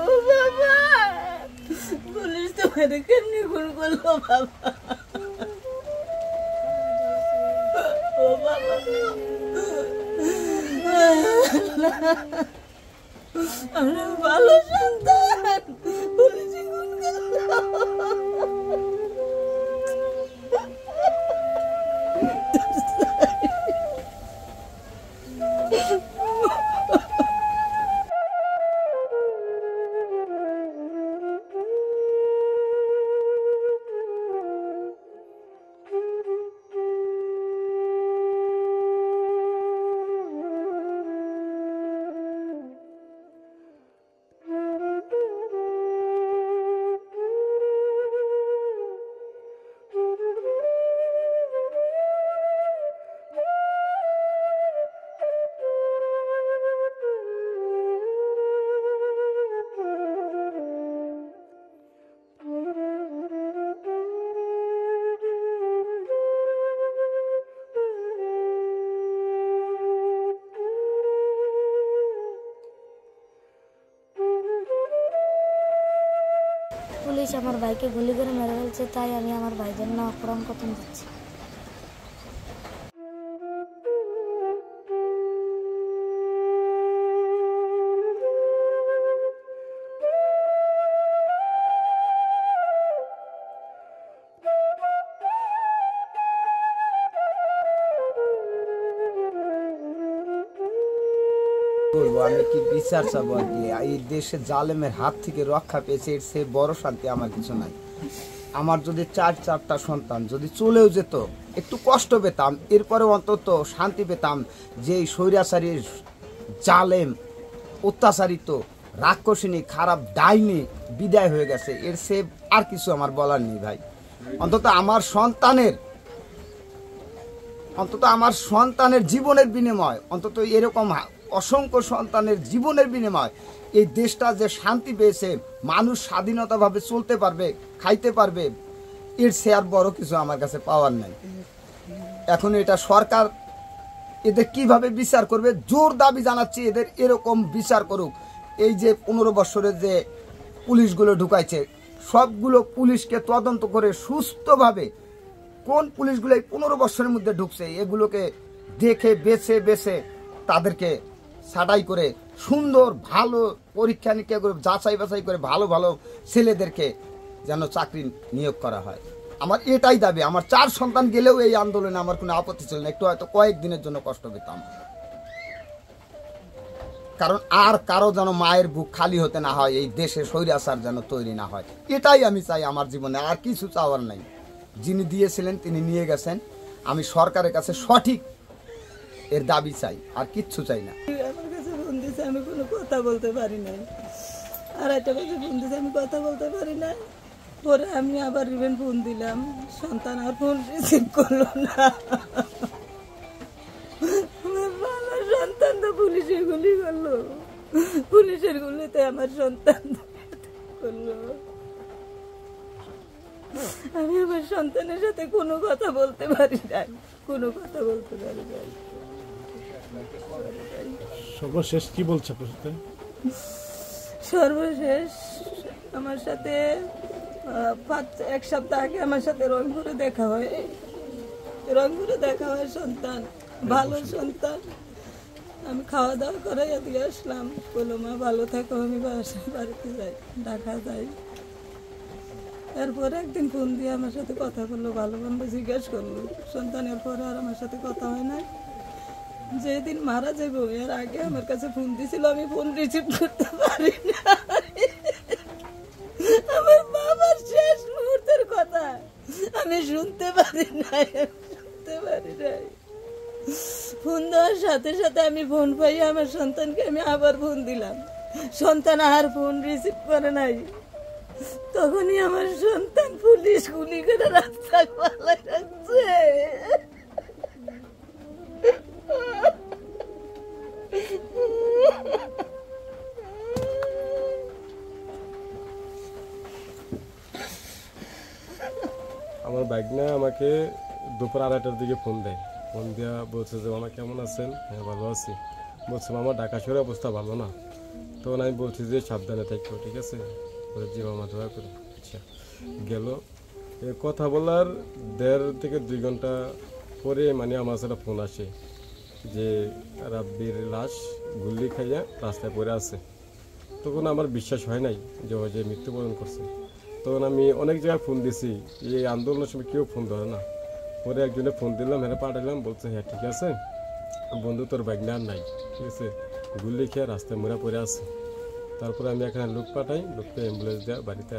ও বাবা, পুলিশ তোমার কেমনি খুন করলো বাবা? ও বাবা, আমরা ভালো সন্তান পুলিশে খুন করলো। পুলিশ আমার ভাইকে গুলি করে মেরে ফেলছে, তাই আমি আমার ভাইদের না অপরাধ কতন দিচ্ছি। আমি কি বিচার চাবো আর কি? এই দেশে জালেমের হাত থেকে রক্ষা পেয়েছে, এর সে বড় শান্তি আমার কিছু নাই। আমার যদি চারটা সন্তান যদি চলেও যেত, একটু কষ্ট পেতাম, এরপরে অন্তত শান্তি পেতাম যে এই স্বৈরাচারীর জালেম অত্যাচারিত রাক্ষসিনী খারাপ ডাইনি বিদায় হয়ে গেছে, এর সে আর কিছু আমার বলার নেই ভাই। অন্তত আমার সন্তানের জীবনের বিনিময়, অন্তত এরকম অসংখ্য সন্তানের জীবনের বিনিময় এই দেশটা যে শান্তি পেয়েছে, মানুষ স্বাধীনতাভাবে চলতে পারবে, খাইতে পারবে, এর সে আর বড় কিছু আমার কাছে পাওয়ার নাই। এখন এটা সরকার এদের কিভাবে বিচার করবে, জোর দাবি জানাচ্ছি এদের এরকম বিচার করুক। এই যে 15 বছরের যে পুলিশগুলো ঢুকাইছে, সবগুলো পুলিশকে তদন্ত করে সুস্থভাবে কোন পুলিশগুলো এই 15 বছরের মধ্যে ঢুকছে এগুলোকে দেখে বেছে তাদেরকে ছাঁটাই করে সুন্দর ভালো পরীক্ষা নিরীক্ষা করে যাচাই বাছাই করে ভালো ভালো ছেলেদেরকে যেন চাকরি নিয়োগ করা হয়। আমার এটাই দাবি। আমার 4 সন্তান গেলেও এই আন্দোলনে আমার কোনো আপত্তি ছিল না, একটু হয়তো কয়েকদিনের জন্য কষ্ট পেতাম, কারণ আর কারো যেন মায়ের বুক খালি হতে না হয়, এই দেশে স্বৈরাচার যেন তৈরি না হয়, এটাই আমি চাই আমার জীবনে। আর কিছু চাওয়ার নাই। যিনি দিয়েছিলেন তিনি নিয়ে গেছেন, আমি সরকারের কাছে সঠিক এর দাবি চাই, আর কিচ্ছু চাই না। আমার কাছে ফোন দিছে, আমি কোনো কথা বলতে পারি নাই। আর একটা কাছে ফোন দিছে, আমি কথা বলতে পারি না। পরে আমি আবার ইভেন ফোন দিলাম, সন্তান আর ফোন রিসিভ করলো না। আমার ভালো সন্তান তো পুলিশের গুলি করলো, পুলিশের গুলিতে আমার সন্তান করলো। আমি আমার সন্তানের সাথে কোনো কথা বলতে পারি নাই, কোনো কথা বলতে পারি নাই। সর্বশেষ কি বলছে? সর্বশেষ আমার সাথে 1 সপ্তাহ আগে আমার সাথে রংপুরে দেখা হয়। সন্তান, ভালো সন্তান। আমি খাওয়া দাওয়া করে দিয়ে আসলাম, বললো মা ভালো থাকো, আমি বাড়িতে যাই, ঢাকা যাই। এরপরে একদিন ফোন দিয়ে আমার সাথে কথা বললো, ভালো মন্দ জিজ্ঞাসা করলো। সন্তানের পরে আর আমার সাথে কথা হয় না। যেদিন মারা যাবো এর আগে আমার কাছে ফোন দিছিল, আমি ফোন রিসিভ করতে পারি না। আমার বাবার শেষ মুহূর্তের কথা আমি শুনতে পারি নাই। ফোন দেওয়ার সাথে সাথে আমি ফোন পাই আমার সন্তানকে, আমি আবার ফোন দিলাম, সন্তান আর ফোন রিসিভ করে নাই। তখনই আমার সন্তান পুলিশ গুলি করে রাস্তায় পালাই রাখছে। আমার ভাগ্নে আমাকে দুপুর 2:30টার দিকে ফোন দেয়। ফোন দেওয়া বলছে যে মামা কেমন আছেন? হ্যাঁ ভালো আছি। বলছে মামা ঢাকা শহরের অবস্থা ভালো না, তখন আমি বলছি যে সাবধানে থাকো, ঠিক আছে, ওরা জীবামা দোয়া করে। আচ্ছা গেল এ কথা বলার 1.5 থেকে 2 ঘন্টা পরে মানে আমার সাথে ফোন আসে যে রাব্বির লাশ গুল্লি খাইয়া রাস্তায় পড়ে আছে। তখন আমার বিশ্বাস হয় নাই যে ও যে মৃত্যুবরণ করছে। তখন আমি অনেক জায়গায় ফোন দিছি, এই আন্দোলনের সময় কেউ ফোন ধরে না। পরে একজনে ফোন দিলাম, হ্যাঁ পাঠালাম, বলছে হ্যাঁ ঠিক আছে বন্ধু তোর বাইক না আর নাই, ঠিক আছে, গুল্লি খেয়ে রাস্তায় মরা পড়ে আছে। তারপরে আমি এখানে লোক পাঠাই, লোককে অ্যাম্বুলেন্স দেওয়া বাড়িতে